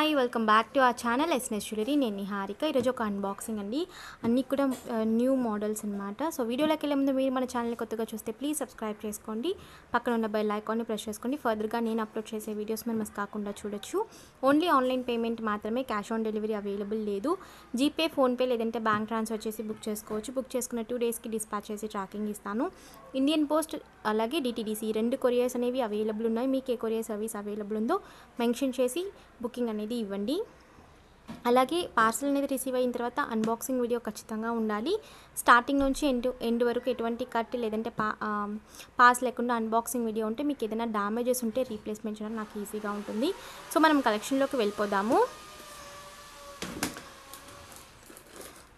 Hi welcome back to our channel SS jewellery. నేను నిహారిక. ఈరోజు ఒక అన్బాక్సింగ్ అండి. అన్నీ కూడా న్యూ మోడల్స్ అనమాట. సో వీడియోలోకి వెళ్ళే ముందు మీరు మన ఛానల్ కొత్తగా చూస్తే ప్లీజ్ సబ్స్క్రైబ్ చేసుకోండి. పక్కన ఉన్న బెల్ ఐకాన్ని ప్రెస్ చేసుకోండి. ఫర్దర్గా నేను అప్లోడ్ చేసే వీడియోస్ మీరు మిస్ కాకుండా చూడొచ్చు. ఓన్లీ ఆన్లైన్ పేమెంట్ మాత్రమే, క్యాష్ ఆన్ డెలివరీ అవైలబుల్ లేదు. జీపే, ఫోన్పే లేదంటే బ్యాంక్ ట్రాన్స్ఫర్ చేసి బుక్ చేసుకోవచ్చు. బుక్ చేసుకున్న 2 డేస్కి డిస్పాచ్ చేసి ట్రాకింగ్ ఇస్తాను. ఇండియన్ పోస్ట్ అలాగే డిటీడీసీ రెండు కొరియర్స్ అనేవి అవైలబుల్ ఉన్నాయి. మీకు ఏ కొరియర్ సర్వీస్ అవైలబుల్ ఉందో మెన్షన్ చేసి బుకింగ్ అనేది ఇవ్వండి. అలాగే పార్సల్ అనేది రిసీవ్ అయిన తర్వాత అన్బాక్సింగ్ వీడియో ఖచ్చితంగా ఉండాలి. స్టార్టింగ్ నుంచి ఎండ్ వరకు ఎటువంటి కట్ లేదంటే పాస్ లేకుండా అన్బాక్సింగ్ వీడియో ఉంటే మీకు ఏదైనా డ్యామేజెస్ ఉంటే రీప్లేస్మెంట్ చేయడం నాకు ఈజీగా ఉంటుంది. సో మనం కలెక్షన్లోకి వెళ్ళిపోదాము.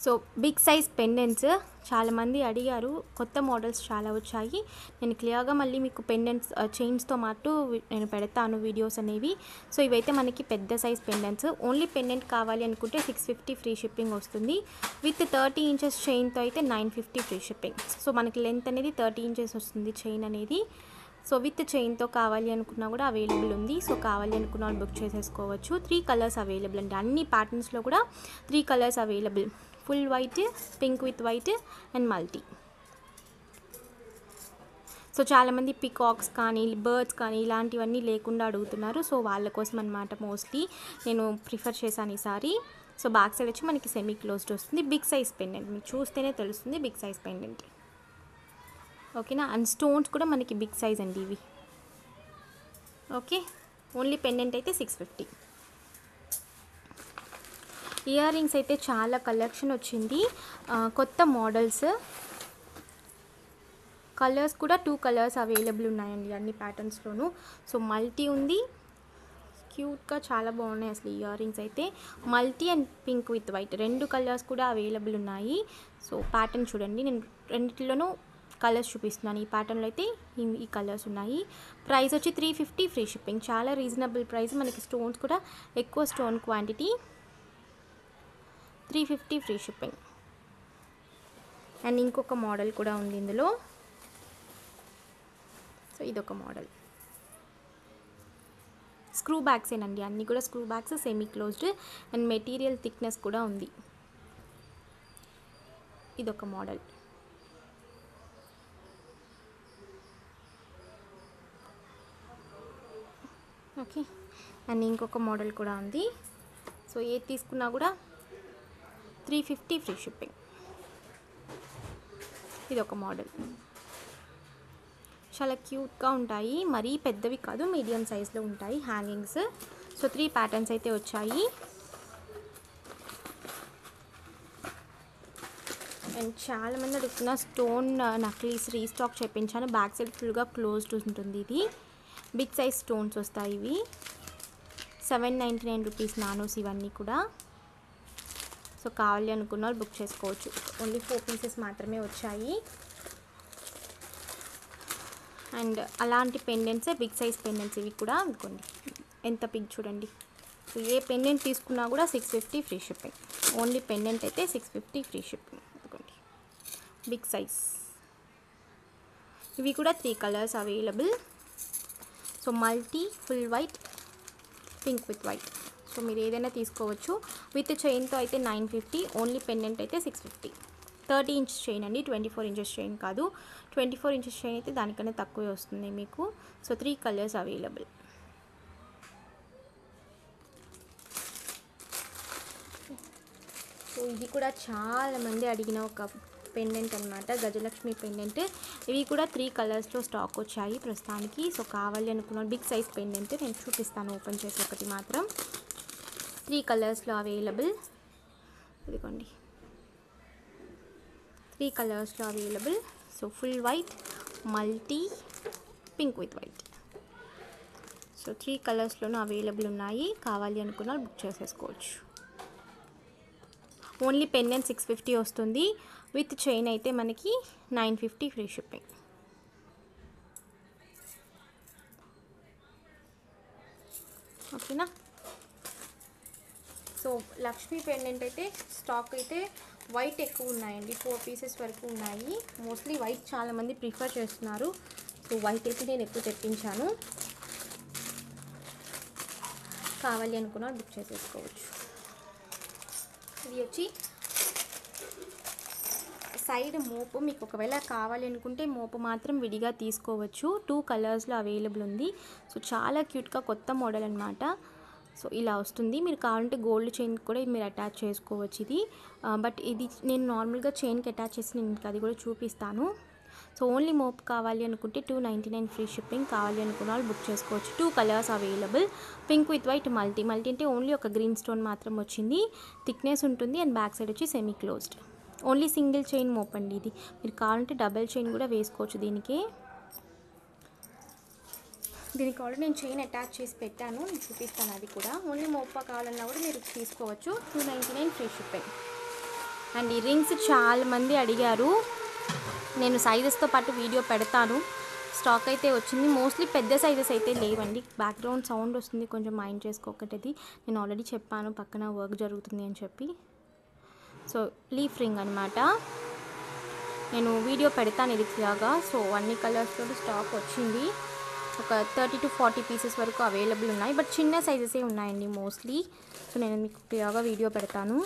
సో బిగ్ సైజ్ పెండెంట్స్ చాలామంది అడిగారు. కొత్త మోడల్స్ చాలా వచ్చాయి. నేను క్లియర్గా మళ్ళీ మీకు పెండెంట్స్ చైన్స్తో పాటు నేను పెడతాను వీడియోస్ అనేవి. సో ఇవైతే మనకి పెద్ద సైజ్ పెండెంట్స్. ఓన్లీ పెండెంట్ కావాలి అనుకుంటే 650 ఫ్రీ షిప్పింగ్ వస్తుంది. విత్ 30 ఇంచెస్ చైన్తో అయితే 950 ఫ్రీ షిప్పింగ్. సో మనకి లెంత్ అనేది 30 ఇంచెస్ వస్తుంది చైన్ అనేది. సో విత్ చైన్తో కావాలి అనుకున్నా కూడా అవైలబుల్ ఉంది. సో కావాలి అనుకున్న వాళ్ళు బుక్ చేసేసుకోవచ్చు. 3 కలర్స్ అవైలబుల్ అండి. అన్ని ప్యాటర్న్స్లో కూడా 3 colours available. Full white, pink with white and multi. So చాలామంది పికాక్స్ కానీ బర్డ్స్ కానీ ఇలాంటివన్నీ లేకుండా అడుగుతున్నారు. సో వాళ్ళ కోసం అనమాట మోస్ట్లీ నేను ప్రిఫర్ చేశాను ఈసారి. సో బ్యాక్ సైడ్ వచ్చి మనకి సెమీ క్లోజ్డ్ వస్తుంది. బిగ్ సైజ్ పెండెంట్ మీకు చూస్తేనే తెలుస్తుంది బిగ్ సైజ్ పెండెంట్. ఓకేనా. అండ్ స్టోన్స్ కూడా మనకి బిగ్ సైజ్ అండి ఇవి. ఓకే. ఓన్లీ పెండెంట్ అయితే 650. ఇయర్ రింగ్స్ అయితే చాలా కలెక్షన్ వచ్చింది. కొత్త మోడల్స్, కలర్స్ కూడా 2 కలర్స్ అవైలబుల్ ఉన్నాయండి అన్ని ప్యాటర్న్స్లోనూ. సో మల్టీ ఉంది, క్యూట్గా చాలా బాగున్నాయి అసలు ఇయర్ రింగ్స్ అయితే. Multi and pink with white 2 colours కూడా అవైలబుల్ ఉన్నాయి. సో ప్యాటర్న్ చూడండి, నేను రెండిట్లోనూ కలర్స్ చూపిస్తున్నాను. ఈ ప్యాటర్న్లో అయితే ఈ కలర్స్ ఉన్నాయి. ప్రైస్ వచ్చి 350 ఫ్రీ షిప్పింగ్. చాలా రీజనబుల్ ప్రైస్. మనకి స్టోన్స్ కూడా ఎక్కువ stone quantity. 350 free shipping. And ఇంకొక మోడల్ కూడా ఉంది ఇందులో. సో ఇదొక మోడల్. స్క్రూ బ్యాగ్స్ ఏనండి అన్నీ కూడా screw bags, semi closed and material thickness కూడా ఉంది. ఇదొక మోడల్. ఓకే. అండ్ ఇంకొక మోడల్ కూడా ఉంది. సో ఏది తీసుకున్నా కూడా 350 ఫ్రీ షిప్పింగ్. ఇది ఒక మోడల్. చాలా క్యూట్గా ఉంటాయి. మరీ పెద్దవి కాదు, మీడియం సైజ్లో ఉంటాయి హ్యాంగింగ్స్. సో 3 ప్యాటర్న్స్ అయితే వచ్చాయి. అండ్ చాలామంది అడుగుతున్న స్టోన్ నక్లీస్ రీస్టాక్ చేయించాను. బ్యాక్ సైడ్ ఫుల్గా క్లోజ్డ్ ఉంటుంది. ఇది బిగ్ సైజ్ స్టోన్స్ వస్తాయి. ఇవి 799 రూపీస్ నానోస్ ఇవన్నీ కూడా. సో కావాలి అనుకున్న వాళ్ళు బుక్ చేసుకోవచ్చు. ఓన్లీ 4 పీసెస్ మాత్రమే వచ్చాయి. అండ్ అలాంటి పెండెంట్సే బిగ్ సైజ్ పెండెంట్స్ ఇవి కూడా. అనుకోండి ఎంత బిగ్ చూడండి. సో ఏ పెండెంట్ తీసుకున్నా కూడా 650 ఫ్రీ షిప్పింగ్. ఓన్లీ పెండెంట్ అయితే 650 ఫ్రీ షిప్పింగ్. అనుకోండి బిగ్ సైజ్. ఇవి కూడా 3 colours available. So multi, full white, pink with white. So మీరు ఏదైనా తీసుకోవచ్చు. విత్ చైన్తో అయితే 950. ఓన్లీ పెండెంట్ అయితే 650. 30 ఇంచ్ చైన్ అండి, 24 ఇంచెస్ చైన్ కాదు. 24 ఇంచెస్ చైన్ అయితే దానికన్నా తక్కువే వస్తుంది మీకు. So 3 colours available. సో ఇది కూడా చాలామంది అడిగిన ఒక పెండెంట్ అనమాట, గజలక్ష్మి పెండెంట్. ఇవి కూడా 3 కలర్స్లో స్టాక్ వచ్చాయి ప్రస్తుతానికి. సో కావాలి అనుకున్న బిగ్ సైజ్ పెండెంట్ నేను చూపిస్తాను ఓపెన్ చేసి ఒకటి మాత్రం. 3 కలర్స్లో అవైలబుల్. ఇదిగోండి 3 కలర్స్లో available. So full white, multi, pink with white. So 3 కలర్స్లోనూ అవైలబుల్ ఉన్నాయి. కావాలి అనుకున్న బుక్ చేసేసుకోవచ్చు. ఓన్లీ పెండెంట్ 650 వస్తుంది. విత్ చైన్ అయితే మనకి 950 ఫ్రీ షిప్పింగ్. ఓకేనా. సో లక్ష్మీ పెండెంట్ అయితే స్టాక్ అయితే వైట్ ఎక్కువ ఉన్నాయండి. 4 పీసెస్ వరకు ఉన్నాయి. మోస్ట్లీ వైట్ చాలామంది ప్రిఫర్ చేస్తున్నారు. సో వైట్ అయితే నేను ఎక్కువ తెప్పించాను. కావాలి అనుకున్న బుక్ చేసేసుకోవచ్చు. ఇది వచ్చి సైడ్ మోపు, మీకు ఒకవేళ కావాలి అనుకుంటే మోపు మాత్రం విడిగా తీసుకోవచ్చు. 2 కలర్స్లో అవైలబుల్ ఉంది. సో చాలా క్యూట్గా కొత్త మోడల్ అనమాట. సో ఇలా వస్తుంది. మీరు కావాలంటే గోల్డ్ చైన్ కూడా మీరు అటాచ్ చేసుకోవచ్చు ఇది. బట్ ఇది నేను నార్మల్గా చైన్కి అటాచ్ చేసి నేను అది కూడా చూపిస్తాను. సో ఓన్లీ మోప్ కావాలి అనుకుంటే 299 ఫ్రీ షిప్పింగ్. కావాలి అనుకున్న వాళ్ళు బుక్ చేసుకోవచ్చు. 2 colours available, pink with white, multi అంటే ఓన్లీ ఒక గ్రీన్ స్టోన్ మాత్రం వచ్చింది. థిక్నెస్ ఉంటుంది అండ్ బ్యాక్ సైడ్ వచ్చి semi closed. Only single chain mop అండి ఇది. మీరు కావాలంటే డబల్ చైన్ కూడా వేసుకోవచ్చు దీనికి ఆల్రెడీ నేను చైన్ అటాచ్ చేసి పెట్టాను, నేను చూపిస్తాను అది కూడా. ఓన్లీ మోపా కావాలన్నా కూడా మీరు తీసుకోవచ్చు. 299 ఫ్రీ షిప్పింగ్. అండ్ ఈ రింగ్స్ చాలామంది అడిగారు, నేను సైజెస్తో పాటు వీడియో పెడతాను. స్టాక్ అయితే వచ్చింది. మోస్ట్లీ పెద్ద సైజెస్ అయితే లేవండి. బ్యాక్గ్రౌండ్ సౌండ్ వస్తుంది, కొంచెం మైండ్ చేసుకోకటది. నేను ఆల్రెడీ చెప్పాను పక్కన వర్క్ జరుగుతుంది అని చెప్పి. సో లీఫ్ రింగ్ అనమాట. నేను వీడియో పెడతాను ఇది క్లియర్గా. సో అన్ని కలర్స్తో స్టాక్ వచ్చింది. ఒక 30 to 40 పీసెస్ వరకు అవైలబుల్ ఉన్నాయి. బట్ చిన్న సైజెసే ఉన్నాయండి మోస్ట్లీ. సో నేను మీకు క్లియర్గా వీడియో పెడతాను.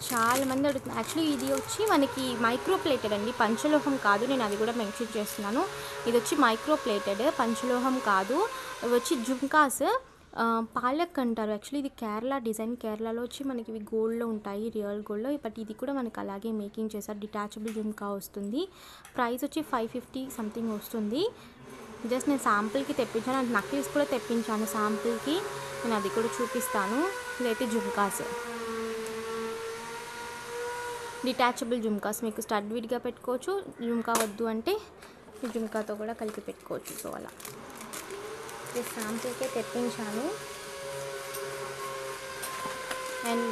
చాలామంది అడుగుతున్నారు. యాక్చువల్లీ ఇది వచ్చి మనకి మైక్రో ప్లేటెడ్ అండి, పంచలోహం కాదు. నేను అది కూడా మెన్షన్ చేస్తున్నాను. ఇది వచ్చి మైక్రో ప్లేటెడ్, పంచలోహం కాదు. ఇవి వచ్చి జుంకాస్, పాలక్ అంటారు. యాక్చువల్లీ ఇది కేరళ డిజైన్. కేరళలో వచ్చి మనకి ఇవి గోల్డ్లో ఉంటాయి, రియల్ గోల్డ్లో. బట్ ఇది కూడా మనకి అలాగే మేకింగ్ చేశారు. డిటాచబుల్ జుంకా వస్తుంది. ప్రైస్ వచ్చి 550 సంథింగ్ వస్తుంది. జస్ట్ నేను శాంపుల్కి తెప్పించాను. అండ్ నక్లీస్ కూడా తెప్పించాను శాంపుల్కి, నేను అది కూడా చూపిస్తాను. ఇదైతే జుంకాస్, డిటాచబుల్ జుంకాస్. మీకు స్టడ్ విడిగా పెట్టుకోవచ్చు, జుంకా వద్దు అంటే ఈ జుంకాతో కూడా కలిపి పెట్టుకోవచ్చు. సో అలా శాంపుల్కే తెప్పించాను. అండ్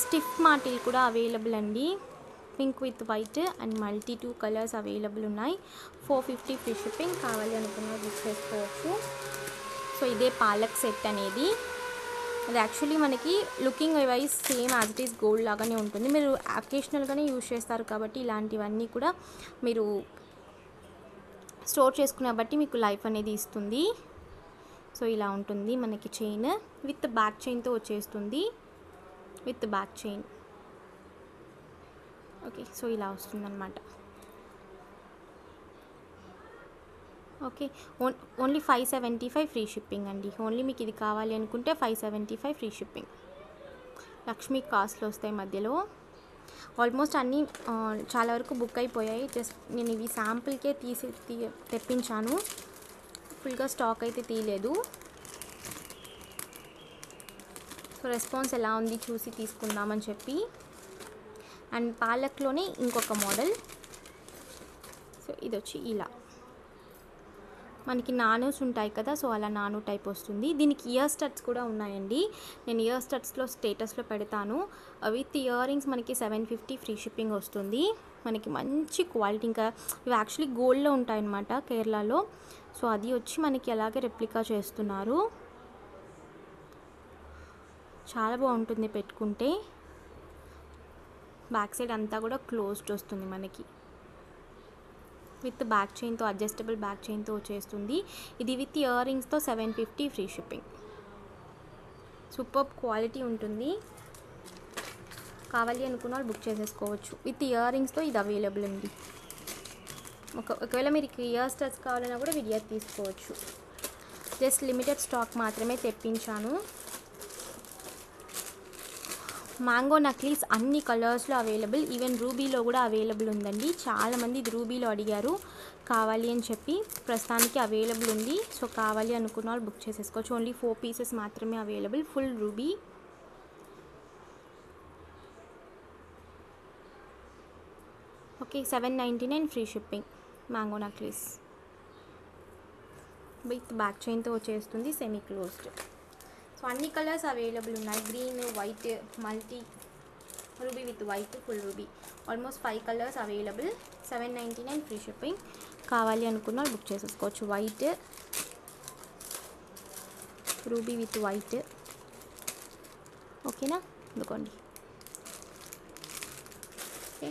స్టిఫ్ మాటిల్ కూడా అవైలబుల్ అండి. Pink with white and multi 2 colours available ఉన్నాయి. 450 ఫ్రీ షిప్పింగ్. కావాలి అనుకున్న బుక్ చేసుకోవచ్చు. సో ఇదే పాలక్ సెట్ అనేది. అది యాక్చువల్లీ మనకి looking wise same as it is gold లాగానే ఉంటుంది. మీరు అకేషనల్గానే యూజ్ చేస్తారు కాబట్టి ఇలాంటివన్నీ కూడా మీరు స్టోర్ చేసుకునే బట్టి మీకు లైఫ్ అనేది ఇస్తుంది. సో ఇలా ఉంటుంది మనకి చైన్. విత్ బ్యాక్ చైన్తో వచ్చేస్తుంది, with back chain. Okay, so ఇలా వస్తుందన్నమాట. ఓకే, ఓన్లీ 575 ఫ్రీ షిప్పింగ్ అండి. ఓన్లీ మీకు ఇది కావాలి అనుకుంటే 575 ఫ్రీ షిప్పింగ్. లక్ష్మీ కాస్ట్లో వస్తాయి మధ్యలో. ఆల్మోస్ట్ అన్నీ చాలా వరకు బుక్ అయిపోయాయి. జస్ట్ నేను ఇవి శాంపుల్కే తెప్పించాను. ఫుల్గా స్టాక్ అయితే తీయలేదు. సో రెస్పాన్స్ ఎలా ఉంది చూసి తీసుకుందామని చెప్పి. అండ్ పాలక్లోనే ఇంకొక మోడల్. సో ఇది వచ్చి ఇలా మనకి నానోస్ ఉంటాయి కదా, సో అలా నానో టైప్ వస్తుంది. దీనికి ఇయర్ స్టడ్స్ కూడా ఉన్నాయండి. నేను ఇయర్ స్టడ్స్లో స్టేటస్లో పెడతాను. విత్ ఇయర్ రింగ్స్ మనకి 750 ఫ్రీ షిప్పింగ్ వస్తుంది. మనకి మంచి క్వాలిటీ. ఇంకా ఇవి యాక్చువల్లీ గోల్డ్లో ఉంటాయన్నమాట కేరళలో. సో అది వచ్చి మనకి అలాగే రెప్లికా చేస్తున్నారు. చాలా బాగుంటుంది పెట్టుకుంటే. బ్యాక్ సైడ్ అంతా కూడా క్లోజ్డ్ వస్తుంది మనకి. విత్ బ్యాక్ చైన్తో, అడ్జస్టబుల్ బ్యాక్ చైన్తో వచ్చేస్తుంది. ఇది విత్ ఇయర్ రింగ్స్తో 750 ఫ్రీ షిప్పింగ్. సూపర్ క్వాలిటీ ఉంటుంది. కావాలి అనుకున్న వాళ్ళు బుక్ చేసేసుకోవచ్చు. విత్ ఇయర్ రింగ్స్తో ఇది అవైలబుల్ ఉంది. ఒకవేళ మీరు ఇయర్ స్టడ్స్ కావాలన్నా కూడా విడిగా తీసుకోవచ్చు. జస్ట్ లిమిటెడ్ స్టాక్ మాత్రమే తెప్పించాను. మ్యాంగో నక్లీస్ అన్ని కలర్స్లో అవైలబుల్. ఈవెన్ రూబీలో కూడా అవైలబుల్ ఉందండి. చాలామంది ఇది రూబీలో అడిగారు కావాలి అని చెప్పి. ప్రస్తుతానికి అవైలబుల్ ఉంది. సో కావాలి అనుకున్న వాళ్ళు బుక్ చేసేసుకోవచ్చు. ఓన్లీ 4 పీసెస్ మాత్రమే available. Full ruby. Okay, 799 free shipping. Mango necklace with back చైన్తో వచ్చేస్తుంది, సెమీ క్లోజ్డ్. సో అన్ని కలర్స్ అవైలబుల్ ఉన్నాయి. Green, white, multi, ruby with white, full ruby. Almost 5 colours available. 799 free shipping. కావాలి అనుకున్న book చేసేసుకోవచ్చు. White, ruby with white. ఓకేనా, అందుకోండి. Okay,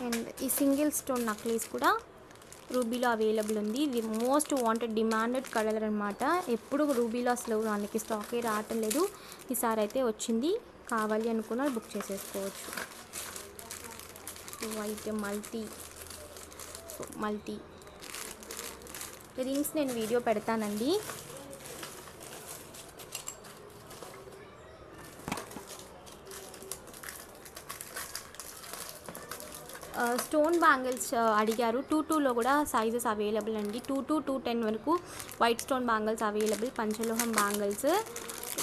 and ఈ సింగిల్ స్టోన్ నక్లీస్ కూడా రూబీలో అవైలబుల్ ఉంది. ఇది మోస్ట్ వాంటెడ్ డిమాండెడ్ కలర్ అనమాట. ఎప్పుడు రూబీలో అసలు దానికి స్టాకే రావటం లేదు. ఈసారి అయితే వచ్చింది. కావాలి అనుకున్న బుక్ చేసేసుకోవచ్చు. వైట్ మల్టీ రింగ్స్ నేను వీడియో పెడతానండి. స్టోన్ బ్యాంగిల్స్ అడిగారు. 2-2లో కూడా సైజెస్ అవైలబుల్ అండి. 2-2, 2-10 వరకు వైట్ స్టోన్ బ్యాంగిల్స్ అవైలబుల్. పంచలోహం బ్యాంగిల్స్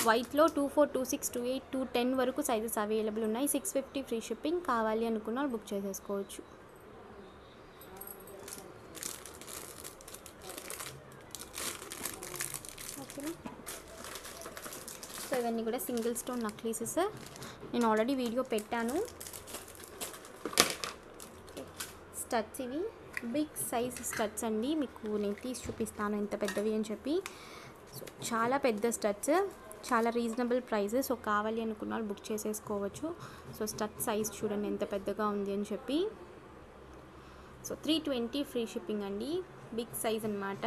వైట్లో 2-4, 2-6, 2-8, 2-10 వరకు సైజెస్ అవైలబుల్ ఉన్నాయి. 650 ఫ్రీ షిప్పింగ్. కావాలి అనుకున్న బుక్ చేసేసుకోవచ్చు. ఓకేనా. సో ఇవన్నీ కూడా సింగిల్ స్టోన్ నక్లీసెస్. నేను ఆల్రెడీ వీడియో పెట్టాను. స్టడ్స్ ఇవి బిగ్ సైజ్ స్టడ్స్ అండి. మీకు నేను తీసి చూపిస్తాను ఎంత పెద్దవి అని చెప్పి. సో చాలా పెద్ద స్టడ్స్, చాలా రీజనబుల్ ప్రైస్. సో కావాలి అనుకున్న వాళ్ళు బుక్ చేసేసుకోవచ్చు. సో స్టడ్ సైజ్ చూడండి ఎంత పెద్దగా ఉంది అని చెప్పి. సో 320 ఫ్రీ షిప్పింగ్ అండి. బిగ్ సైజ్ అనమాట.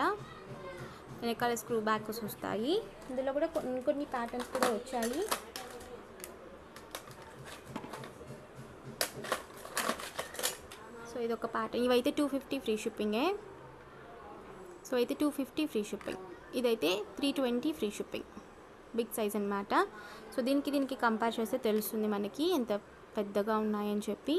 వెనకాల స్క్రూ బ్యాక్స్ వస్తాయి. ఇందులో కూడా కొన్ని ప్యాటర్న్స్ కూడా వచ్చాయి. సో ఇది ఒక ప్యాటర్న్. ఇవైతే 250 ఫ్రీ షిప్పింగే. సో అయితే 250 ఫ్రీ షిప్పింగ్. ఇదైతే 320 ఫ్రీ షిప్పింగ్. బిగ్ సైజ్ అనమాట. సో దీనికి కంపేర్ చేస్తే తెలుస్తుంది మనకి ఎంత పెద్దగా ఉన్నాయని చెప్పి.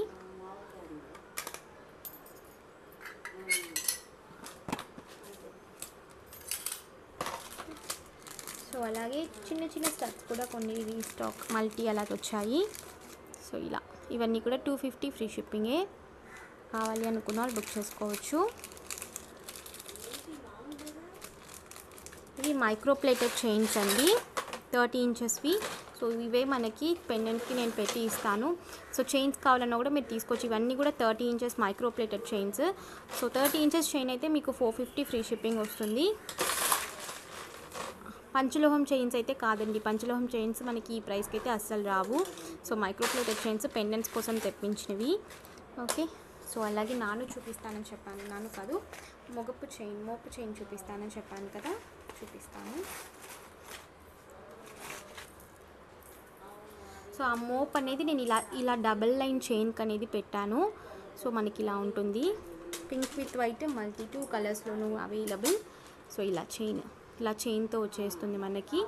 సో అలాగే చిన్న చిన్న స్టడ్స్ కూడా కొన్ని రీస్టాక్ మల్టీ అలాగే వచ్చాయి. సో ఇలా ఇవన్నీ కూడా 250 ఫ్రీ షిప్పింగే. కావాలి అనుకున్న వాళ్ళు బుక్ చేసుకోవచ్చు. ఇవి మైక్రో ప్లేటెడ్ చైన్స్ అండి, 30 ఇంచెస్వి. సో ఇవే మనకి పెండెంట్కి నేను పెట్టి ఇస్తాను. సో చైన్స్ కావాలన్నా కూడా మీరు తీసుకోవచ్చు. ఇవన్నీ కూడా 30 inches micro plated chains. So 30 inches chain అయితే మీకు 450 ఫ్రీ షిప్పింగ్ వస్తుంది. పంచలోహం చైన్స్ అయితే కాదండి. పంచలోహం చైన్స్ మనకి ఈ ప్రైస్కి అయితే అస్సలు రావు. So micro plated chains pendants కోసం తెప్పించినవి. ఓకే. సో అలాగే నాను చూపిస్తానని చెప్పాను. నాను కాదు, మోపు చైన్ చూపిస్తానని చెప్పాను కదా, చూపిస్తాను. సో ఆ మోప్ అనేది నేను ఇలా డబల్ లైన్ చైన్కి అనేది పెట్టాను. సో మనకి ఇలా ఉంటుంది. పింక్ విత్ వైట్ మల్టీ 2 కలర్స్లోనూ అవైలబుల్. సో ఇలా చైన్తో వచ్చేస్తుంది మనకి.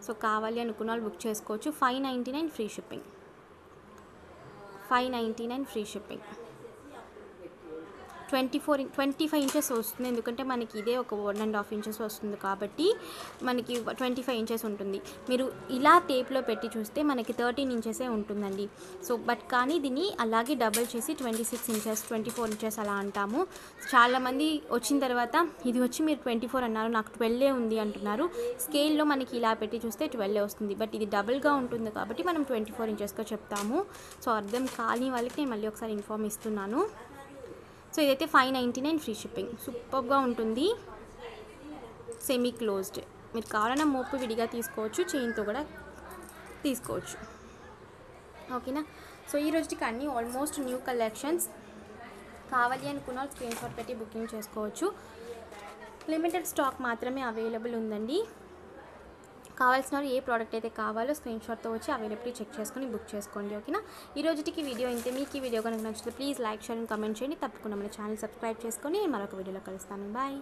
సో కావాలి అనుకున్న వాళ్ళు బుక్ చేసుకోవచ్చు. 599 free shipping. 599 free shipping. 25 inches వస్తుంది. ఎందుకంటే మనకి ఇదే ఒక 1.5 ఇంచెస్ వస్తుంది కాబట్టి మనకి 25 ఇంచెస్ ఉంటుంది. మీరు ఇలా టేప్లో పెట్టి చూస్తే మనకి 13 ఇంచెసే ఉంటుందండి. సో కానీ దీన్ని అలాగే డబుల్ చేసి 26 ఇంచెస్ 24 ఇంచెస్ అలా అంటాము. చాలామంది వచ్చిన తర్వాత ఇది వచ్చి మీరు 24 అన్నారు, నాకు 12 ఉంది అంటున్నారు. స్కేల్లో మనకి ఇలా పెట్టి చూస్తే 12 వస్తుంది. బట్ ఇది డబుల్గా ఉంటుంది కాబట్టి మనం 24 ఇంచెస్గా చెప్తాము. సో అర్థం కాని వాళ్ళకి నేను మళ్ళీ ఒకసారి ఇన్ఫార్మ్ ఇస్తున్నాను. సో ఇదైతే 599 ఫ్రీ షిప్పింగ్. సూపర్గా ఉంటుంది. Semi closed. మీరు కావాలన్నా మోపు విడిగా తీసుకోవచ్చు, చైన్తో కూడా తీసుకోవచ్చు. ఓకేనా. సో ఈ రోజుకి అన్నీ ఆల్మోస్ట్ న్యూ కలెక్షన్స్. కావాలి అనుకున్న స్క్రీన్ షాట్ పెట్టి బుకింగ్ చేసుకోవచ్చు. లిమిటెడ్ స్టాక్ మాత్రమే అవైలబుల్ ఉందండి. కావాల్సిన ఏ ప్రోడక్ట్ అయితే కావాలో స్క్రీన్ షాట్తో వచ్చి అవైలబిలిటీ చెక్ చేసుకొని బుక్ చేసుకోండి. ఓకేనా. ఈ రోజుకి వీడియో ఇంతే. మీకు ఈ వీడియో కనుక నచ్చితే please like, share and comment చేయండి. తప్పకుండా మన ఛానల్ సబ్స్క్రైబ్ చేసుకొని మరొక వీడియోలో కలుస్తాను. బాయ్.